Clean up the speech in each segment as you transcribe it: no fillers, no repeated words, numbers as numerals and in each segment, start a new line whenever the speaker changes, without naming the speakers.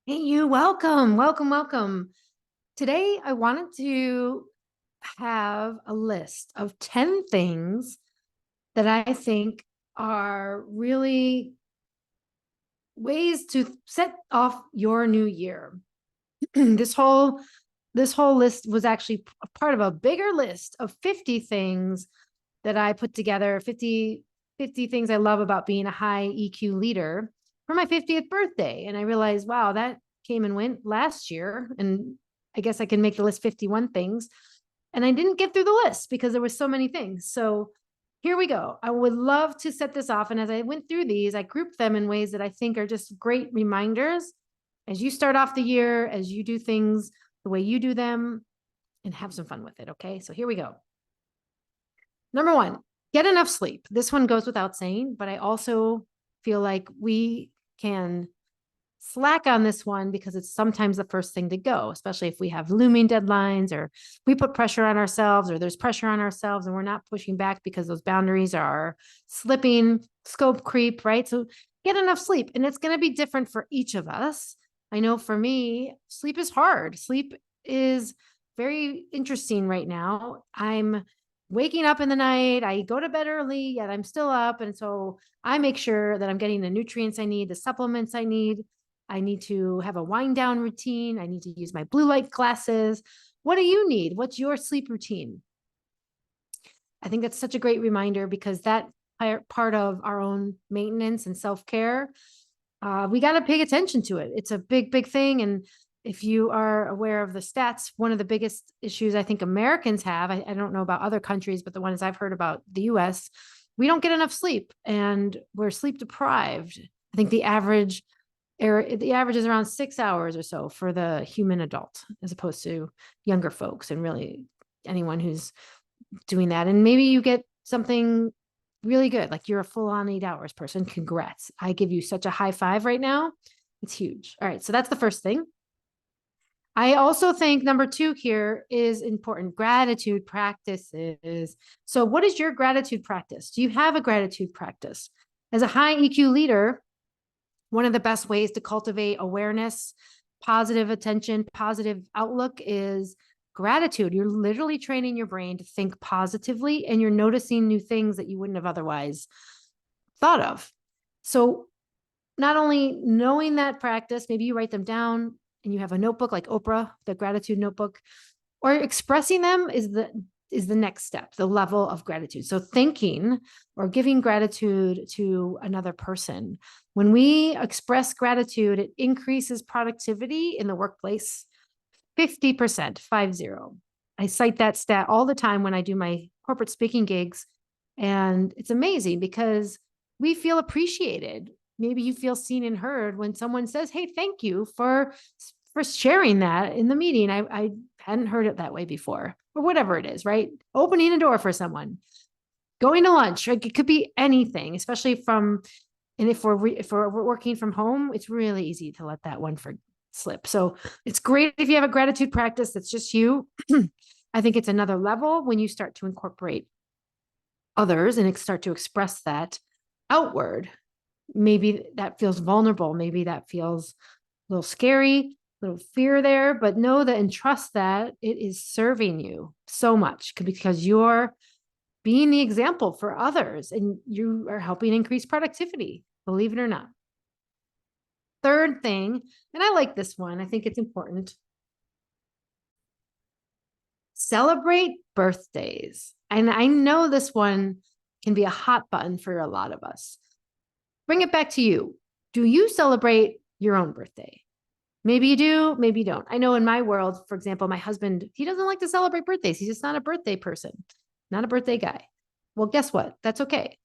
Hey, you, welcome, welcome, welcome. Today, I wanted to have a list of 10 things that I think are really ways to set off your new year. this whole this whole list was actually a part of a bigger list of 50 things that I put together, 50 things I love about being a high EQ leader for my 50th birthday. And I realized, wow, that came and went last year. And I guess I can make the list 51 things. And I didn't get through the list because there were so many things. So here we go. I would love to set this off. And as I went through these, I grouped them in ways that I think are just great reminders as you start off the year, as you do things the way you do them, and have some fun with it. Okay. So here we go. Number one, get enough sleep. This one goes without saying, but I also feel like we can slack on this one because it's sometimes the first thing to go, especially if we have looming deadlines or we put pressure on ourselves or there's pressure on ourselves and we're not pushing back because those boundaries are slipping, scope creep, right? So get enough sleep. And it's going to be different for each of us. I know for me, sleep is hard. Sleep is very interesting right now. I'm waking up in the night. I go to bed early, yet I'm still up. And so I make sure that I'm getting the nutrients I need, the supplements I need. I need to have a wind down routine. I need to use my blue light glasses. What do you need? What's your sleep routine? I think that's such a great reminder because that part of our own maintenance and self care, we got to pay attention to it. It's a big, big thing. And if you are aware of the stats, one of the biggest issues I think Americans have, I don't know about other countries, but the ones I've heard about the US, we don't get enough sleep and we're sleep deprived. I think the average is around 6 hours or so for the human adult, as opposed to younger folks and really anyone who's doing that. And maybe you get something really good, like you're a full on 8 hours person. Congrats. I give you such a high five right now. It's huge. All right. So that's the first thing. I also think number two here is important, gratitude practices. So, what is your gratitude practice? Do you have a gratitude practice? As a high EQ leader, one of the best ways to cultivate awareness, positive attention, positive outlook is gratitude. You're literally training your brain to think positively and you're noticing new things that you wouldn't have otherwise thought of. So, not only knowing that practice, maybe you write them down and you have a notebook like Oprah, the gratitude notebook, or expressing them is the next step, the level of gratitude. So thinking or giving gratitude to another person. When we express gratitude, it increases productivity in the workplace 50%, 50. I cite that stat all the time when I do my corporate speaking gigs. And it's amazing because we feel appreciated. Maybe you feel seen and heard when someone says, hey, thank you for sharing that in the meeting. I hadn't heard it that way before, or whatever it is, right? Opening a door for someone, going to lunch, like it could be anything, especially from, and if we're working from home, it's really easy to let that one slip. So it's great if you have a gratitude practice that's just you. I think it's another level when you start to incorporate others and start to express that outward. Maybe that feels vulnerable. Maybe that feels a little scary, a little fear there, but know that and trust that it is serving you so much because you're being the example for others and you are helping increase productivity, believe it or not. Third thing, and I like this one, I think it's important. Celebrate birthdays. And I know this one can be a hot button for a lot of us. Bring it back to you. Do you celebrate your own birthday? Maybe you do, maybe you don't. I know in my world, for example, my husband, he doesn't like to celebrate birthdays. He's just not a birthday person, not a birthday guy. Well, guess what? That's okay.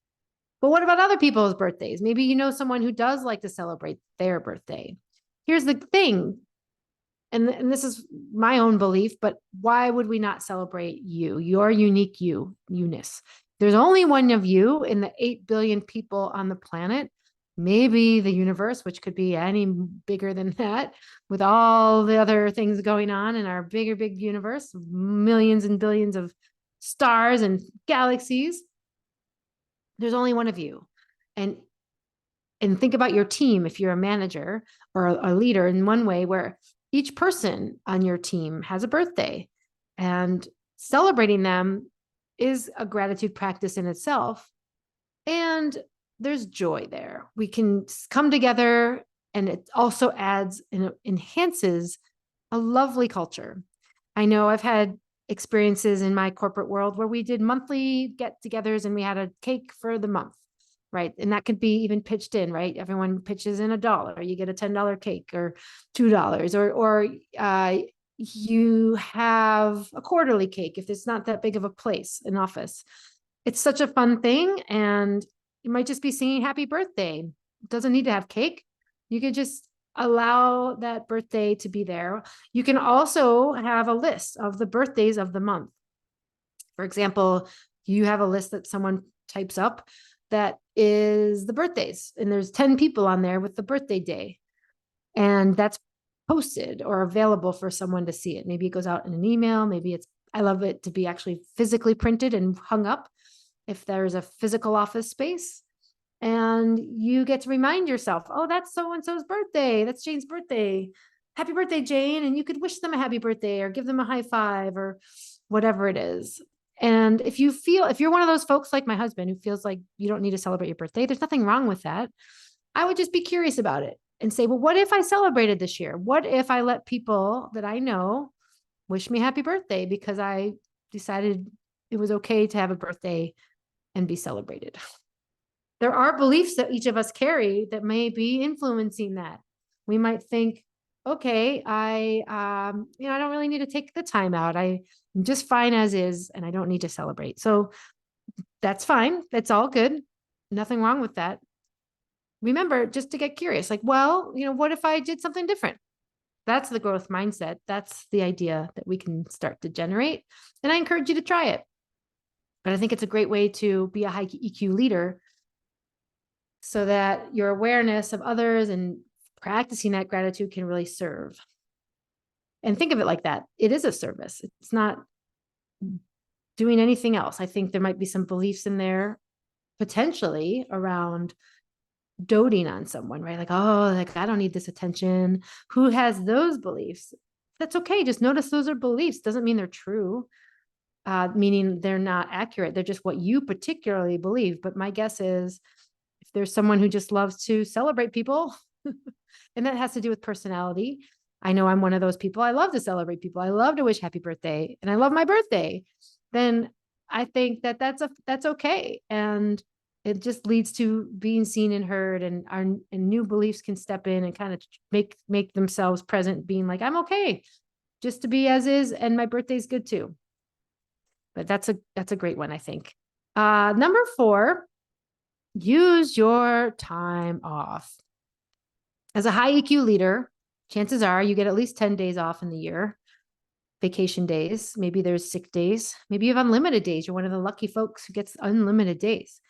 But what about other people's birthdays? Maybe you know someone who does like to celebrate their birthday. Here's the thing, and this is my own belief, but why would we not celebrate you, your unique you-ness? There's only one of you in the 8 billion people on the planet, maybe the universe, which could be any bigger than that, with all the other things going on in our bigger, big universe, millions and billions of stars and galaxies. There's only one of you. And And think about your team if you're a manager or a leader in one way where each person on your team has a birthday, and celebrating them is a gratitude practice in itself. And there's joy there. We can come together, and it also adds and enhances a lovely culture. I know I've had experiences in my corporate world where we did monthly get togethers and we had a cake for the month, right? And that could be even pitched in, right? Everyone pitches in $1, you get a $10 cake or $2, or you have a quarterly cake if it's not that big of a place, an office. It's such a fun thing. And you might just be singing happy birthday. It doesn't need to have cake. You could just allow that birthday to be there. You can also have a list of the birthdays of the month. For example, you have a list that someone types up that is the birthdays, and there's 10 people on there with the birthday day. And that's posted or available for someone to see it. Maybe it goes out in an email. Maybe I love it to be actually physically printed and hung up if there's a physical office space. And you get to remind yourself, oh, that's so-and-so's birthday. That's Jane's birthday. Happy birthday, Jane. And you could wish them a happy birthday or give them a high five or whatever it is. And if you're one of those folks like my husband who feels like you don't need to celebrate your birthday, there's nothing wrong with that. I would just be curious about it and say, well, what if I celebrated this year? What if I let people that I know wish me happy birthday because I decided it was okay to have a birthday and be celebrated? There are beliefs that each of us carry that may be influencing that. We might think, okay, I don't really need to take the time out. I'm just fine as is, and I don't need to celebrate. So that's fine. That's all good. Nothing wrong with that. Remember, just to get curious, like, well, what if I did something different? That's the growth mindset. That's the idea that we can start to generate. And I encourage you to try it. But I think it's a great way to be a high EQ leader so that your awareness of others and practicing that gratitude can really serve. And think of it like that. It is a service. It's not doing anything else. I think there might be some beliefs in there potentially around doting on someone, right? Like, oh, like I don't need this attention. Who has those beliefs? That's okay. Just notice those are beliefs. Doesn't mean they're true, meaning they're not accurate. They're just what you particularly believe. But my guess is if there's someone who just loves to celebrate people, and that has to do with personality. I know I'm one of those people. I love to celebrate people. I love to wish happy birthday, and I love my birthday. Then I think that that's okay. And it just leads to being seen and heard, and new beliefs can step in and kind of make themselves present, being like, I'm okay just to be as is. And my birthday's good too. But that's a great one, I think. Number 4, use your time off. As a high EQ leader, chances are you get at least 10 days off in the year, vacation days. Maybe there's sick days. Maybe you have unlimited days. You're one of the lucky folks who gets unlimited days.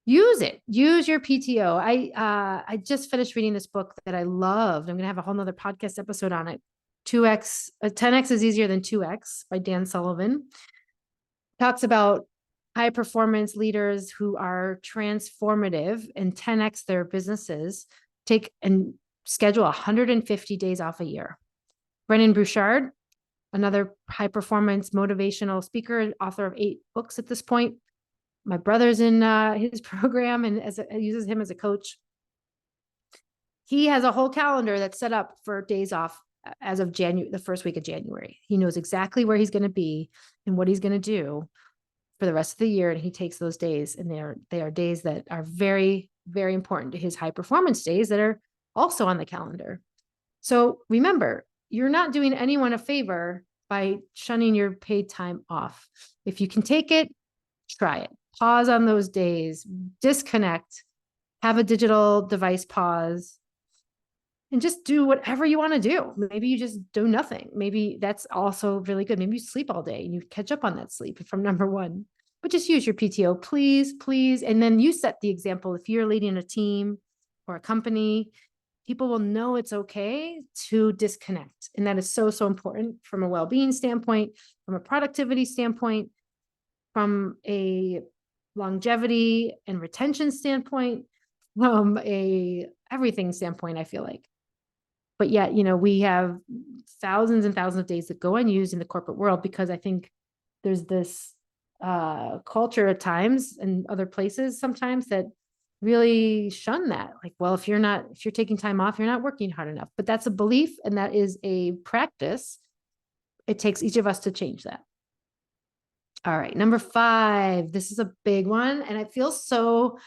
Use it. Use your PTO. I just finished reading this book that I loved. I'm going to have a whole nother podcast episode on it. 10X is easier than 2X by Dan Sullivan. Talks about high performance leaders who are transformative and 10X their businesses, take and schedule 150 days off a year. Brennan Bouchard, another high performance motivational speaker, author of 8 books at this point. My brother's in his program and uses him as a coach. He has a whole calendar that's set up for days off as of the first week of January. He knows exactly where he's going to be and what he's going to do for the rest of the year. And he takes those days, and they are days that are very, very important to his high performance days that are also on the calendar. So remember, you're not doing anyone a favor by shunning your paid time off. If you can take it, try it. Pause on those days, disconnect, have a digital device pause, and just do whatever you want to do. Maybe you just do nothing. Maybe that's also really good. Maybe you sleep all day and you catch up on that sleep from number 1. But just use your PTO, please, please. And then you set the example. If you're leading a team or a company, people will know it's okay to disconnect. And that is so, so important from a well-being standpoint, from a productivity standpoint, from a longevity and retention standpoint. from a everything standpoint, I feel like. But yet, we have thousands and thousands of days that go unused in the corporate world because I think there's this culture at times and other places sometimes that really shun that. Like, well, if you're taking time off, you're not working hard enough. But that's a belief and that is a practice. It takes each of us to change that. All right, number 5. This is a big one, and it feels so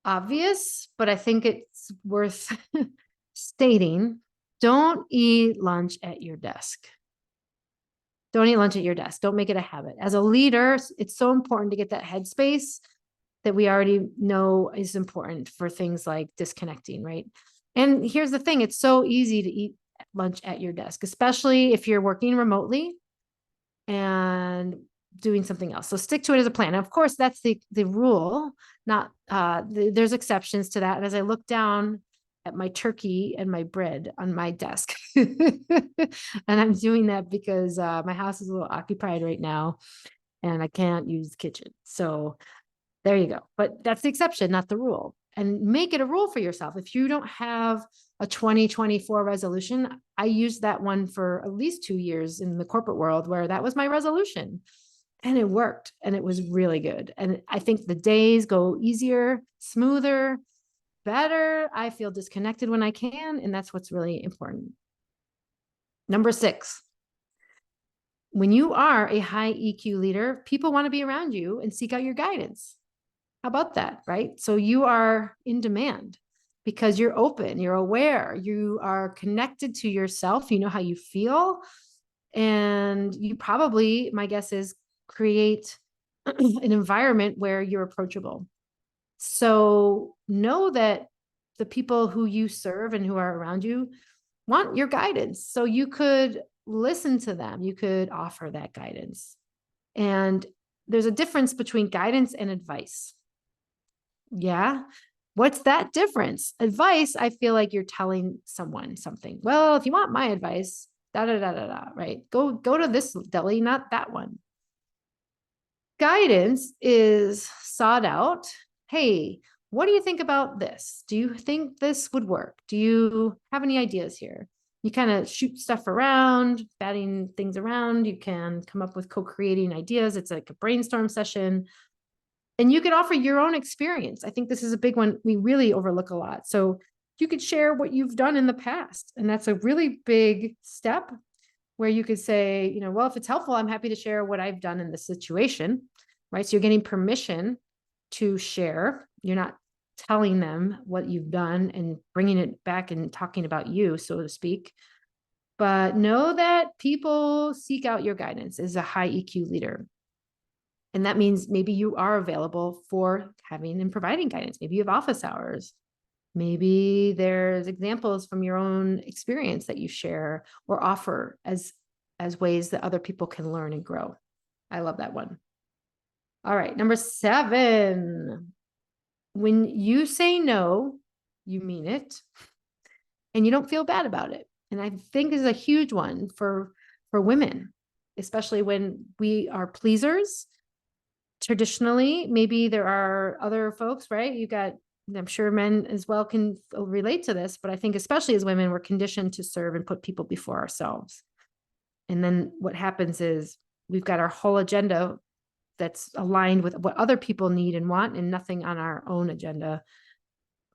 obvious, but I think it's worth stating. Don't eat lunch at your desk. Don't eat lunch at your desk. Don't make it a habit. As a leader, it's so important to get that headspace that we already know is important for things like disconnecting, right? And here's the thing, it's so easy to eat lunch at your desk, especially if you're working remotely and doing something else. So stick to it as a plan. Of course, that's the rule, not there's exceptions to that. And as I look down at my turkey and my bread on my desk, and I'm doing that because my house is a little occupied right now and I can't use the kitchen. So there you go. But that's the exception, not the rule. And make it a rule for yourself. If you don't have a 2024 resolution, I used that one for at least 2 years in the corporate world where that was my resolution. And it worked and it was really good. And I think the days go easier, smoother, better. I feel disconnected when I can. And that's what's really important. Number 6, when you are a high EQ leader, people want to be around you and seek out your guidance. How about that, right? So you are in demand because you're open, you're aware, you are connected to yourself, you know how you feel. And you probably, my guess is, create an environment where you're approachable. So know that the people who you serve and who are around you want your guidance. So you could listen to them, you could offer that guidance. And there's a difference between guidance and advice. Yeah. What's that difference? Advice, I feel like you're telling someone something. Well, if you want my advice, da da da da da, right? Go to this deli, not that one. Guidance is sought out. Hey, what do you think about this? Do you think this would work? Do you have any ideas here? You kind of shoot stuff around, batting things around. You can come up with co-creating ideas. It's like a brainstorm session. And you could offer your own experience. I think this is a big one we really overlook a lot. So you could share what you've done in the past. And that's a really big step where you could say, well, if it's helpful, I'm happy to share what I've done in this situation, right? So you're getting permission to share. You're not telling them what you've done and bringing it back and talking about you, so to speak. But know that people seek out your guidance as a high EQ leader. And that means maybe you are available for having and providing guidance. Maybe you have office hours. Maybe there's examples from your own experience that you share or offer as ways that other people can learn and grow. I love that one. All right, number 7. When you say no, you mean it, and you don't feel bad about it. And I think this is a huge one for women, especially when we are pleasers. Traditionally, maybe there are other folks, right? I'm sure men as well can relate to this, but I think especially as women, we're conditioned to serve and put people before ourselves. And then what happens is we've got our whole agenda that's aligned with what other people need and want, and nothing on our own agenda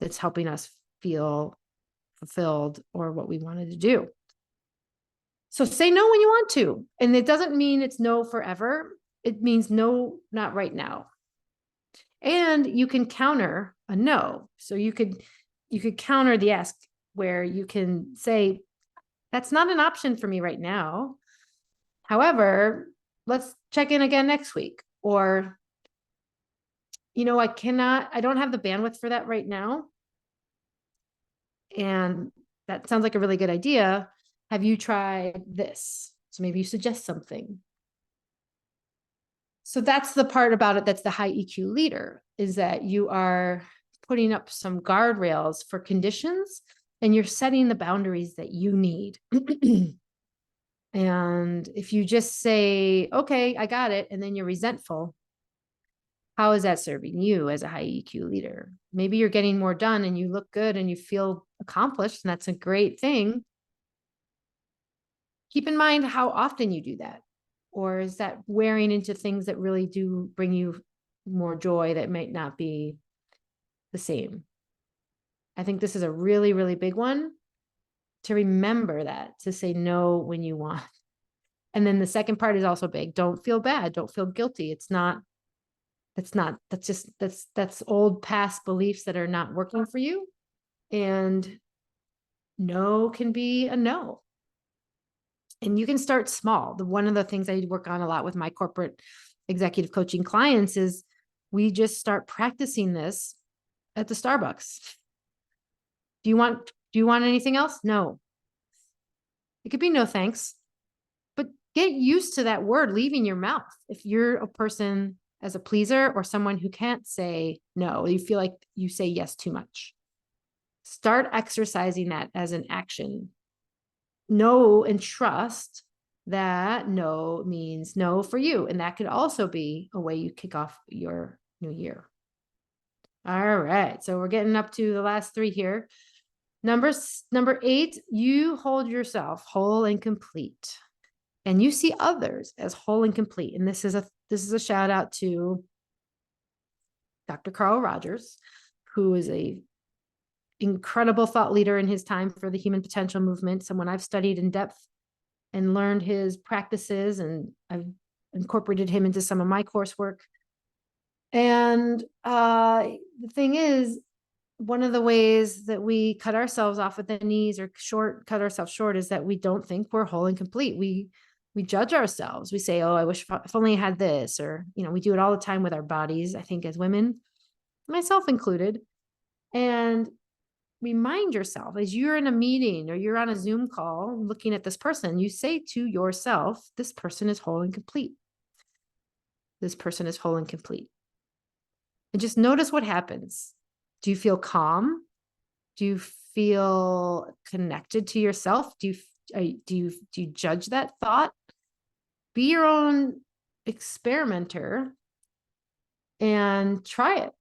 that's helping us feel fulfilled or what we wanted to do. So say no when you want to. And it doesn't mean it's no forever. It means no, not right now. And you can counter a no. So you could counter the ask where you can say, that's not an option for me right now. However, let's check in again next week. Or, I don't have the bandwidth for that right now. And that sounds like a really good idea. Have you tried this? So maybe you suggest something. So that's the part about it that's the high EQ leader, is that you are putting up some guardrails for conditions and you're setting the boundaries that you need. And if you just say, okay, I got it, and then you're resentful, How is that serving you as a high EQ leader? Maybe you're getting more done and you look good and you feel accomplished, and that's a great thing. Keep in mind how often you do that. Or is that wearing into things that really do bring you more joy that might not be the same? I think this is a really, really big one, to remember that, to say no when you want. And then the second part is also big. Don't feel bad. Don't feel guilty. That's old past beliefs that are not working for you. And no can be a no. And you can start small. One of the things I work on a lot with my corporate executive coaching clients is we just start practicing this at the Starbucks. Do you want anything else? No. It could be no thanks. But get used to that word leaving your mouth. If you're a person as a pleaser or someone who can't say no, you feel like you say yes too much, start exercising that as an action. Know and trust that no means no for you. And that could also be a way you kick off your new year. All right. So we're getting up to the last three here. Number 8, you hold yourself whole and complete, and you see others as whole and complete. And this is a shout out to Dr. Carl Rogers, who is a incredible thought leader in his time for the human potential movement, someone I've studied in depth and learned his practices, and I've incorporated him into some of my coursework. And the thing is, one of the ways that we cut ourselves off at the knees or cut ourselves short is that we don't think we're whole and complete. We judge ourselves. We say, oh, I wish if only I had this, or, we do it all the time with our bodies, I think, as women, myself included. And remind yourself, as you're in a meeting or you're on a Zoom call looking at this person, you say to yourself, this person is whole and complete. This person is whole and complete. And just notice what happens. Do you feel calm? Do you feel connected to yourself? Do you judge that thought? Be your own experimenter and try it.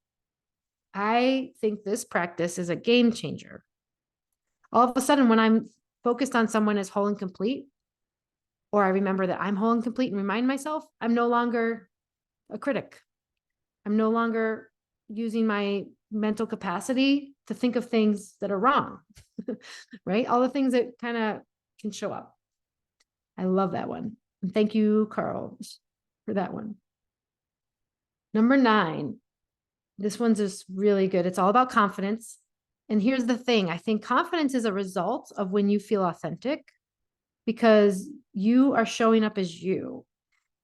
I think this practice is a game changer. All of a sudden, when I'm focused on someone as whole and complete, or I remember that I'm whole and complete and remind myself, I'm no longer a critic. I'm no longer using my mental capacity to think of things that are wrong, right? All the things that kind of can show up. I love that one. And thank you, Carl, for that one. Number 9, this one's just really good. It's all about confidence. And here's the thing. I think confidence is a result of when you feel authentic, because you are showing up as you.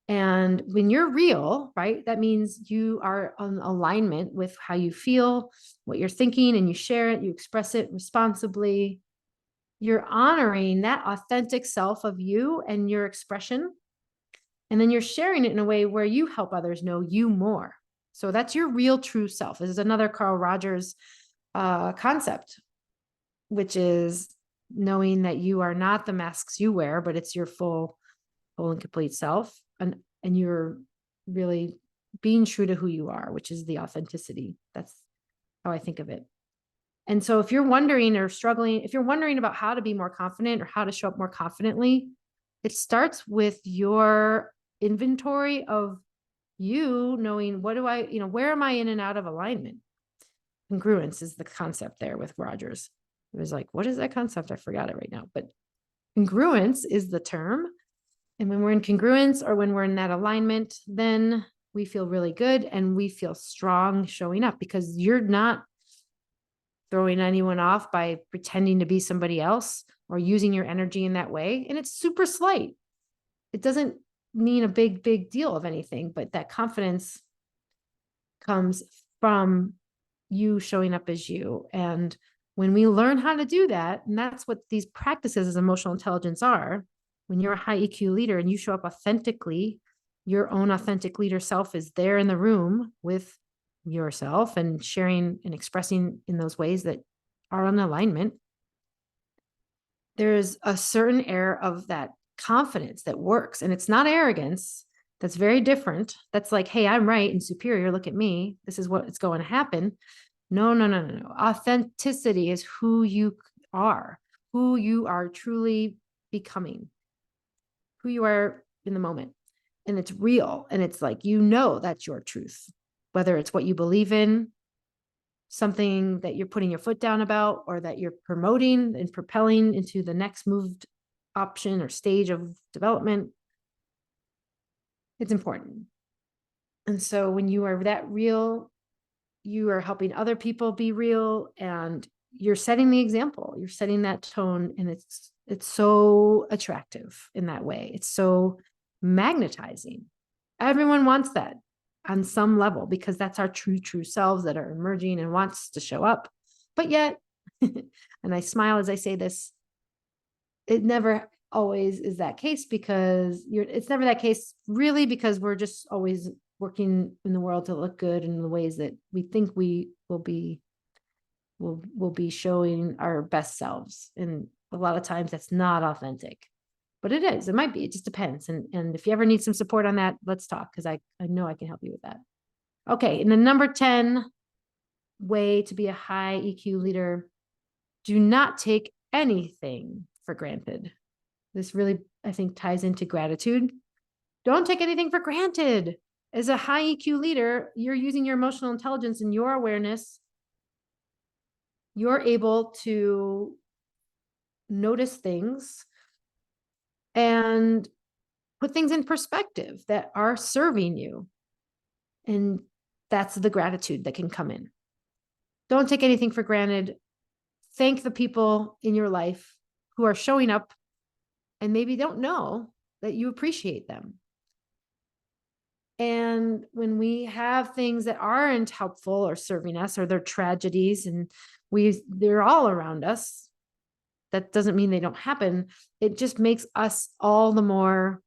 And when you're real, right, that means you are in alignment with how you feel, what you're thinking, and you share it, you express it responsibly. You're honoring that authentic self of you and your expression. And then you're sharing it in a way where you help others know you more. So that's your real true self. This is another Carl Rogers concept, which is knowing that you are not the masks you wear, but it's your full and complete self. And you're really being true to who you are, which is the authenticity. That's how I think of it. And so if you're wondering or struggling, if you're wondering about how to be more confident or how to show up more confidently, it starts with your inventory of you knowing, what do I, where am I in and out of alignment? Congruence is the concept there with Rogers. It was like, what is that concept? I forgot it right now, but congruence is the term. And when we're in congruence, or when we're in that alignment, then we feel really good and we feel strong showing up, because you're not throwing anyone off by pretending to be somebody else or using your energy in that way. And it's super slight. It doesn't mean a big deal of anything, but that confidence comes from you showing up as you. And when we learn how to do that, and that's what these practices as emotional intelligence are, when you're a high EQ leader and you show up authentically, your own authentic leader self is there in the room with yourself and sharing and expressing in those ways that are in alignment. There's a certain air of that confidence that works, and it's not arrogance. That's very different. That's like, hey, I'm right and superior. Look at me. This is what's going to happen. No, no, no, no, no. Authenticity is who you are truly becoming, who you are in the moment. And it's real. And it's like, that's your truth, whether it's what you believe in, something that you're putting your foot down about, or that you're promoting and propelling into the next moved option or stage of development. It's important. And so when you are that real, you are helping other people be real, and you're setting the example, you're setting that tone, and it's so attractive in that way. It's so magnetizing. Everyone wants that on some level, because that's our true selves that are emerging and wants to show up. But yet, and I smile as I say this, it never always is that case, because it's never that case really, because we're just always working in the world to look good in the ways that we think we will be showing our best selves. And a lot of times that's not authentic, but it might be, it just depends. And if you ever need some support on that, let's talk, because I know I can help you with that. Okay. And the number 10 way to be a high EQ leader: do not take anything for granted. This really, I think, ties into gratitude. Don't take anything for granted. As a high EQ leader, you're using your emotional intelligence and your awareness. You're able to notice things and put things in perspective that are serving you. And that's the gratitude that can come in. Don't take anything for granted. Thank the people in your life who are showing up and maybe don't know that you appreciate them. And when we have things that aren't helpful or serving us, or they're tragedies, and they're all around us, that doesn't mean they don't happen. It just makes us all the more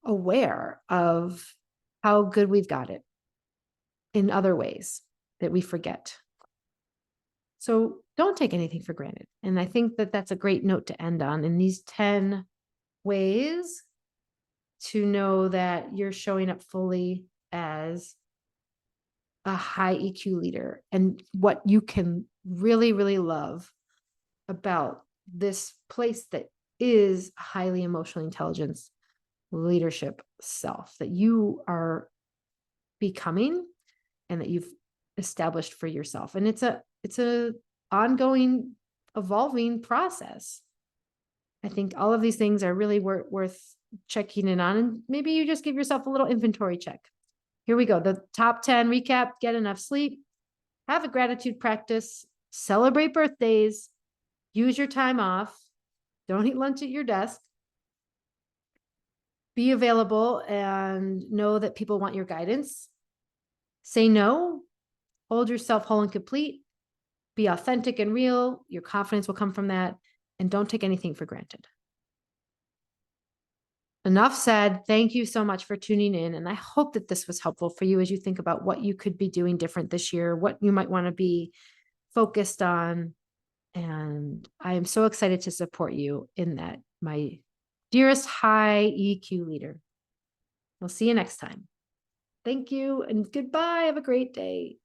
aware of how good we've got it in other ways that we forget. So don't take anything for granted. And I think that that's a great note to end on, in these 10 ways to know that you're showing up fully as a high EQ leader, and what you can really, really love about this place that is highly emotional intelligence leadership self that you are becoming and that you've established for yourself. And it's a ongoing, evolving process. I think all of these things are really worth checking in on, and maybe you just give yourself a little inventory check. Here we go. The top 10 recap: get enough sleep, have a gratitude practice, celebrate birthdays, use your time off, don't eat lunch at your desk, be available and know that people want your guidance, say no, hold yourself whole and complete, be authentic and real. Your confidence will come from that. And don't take anything for granted. Enough said. Thank you so much for tuning in. And I hope that this was helpful for you as you think about what you could be doing different this year, what you might want to be focused on. And I am so excited to support you in that, my dearest high EQ leader. We'll see you next time. Thank you and goodbye. Have a great day.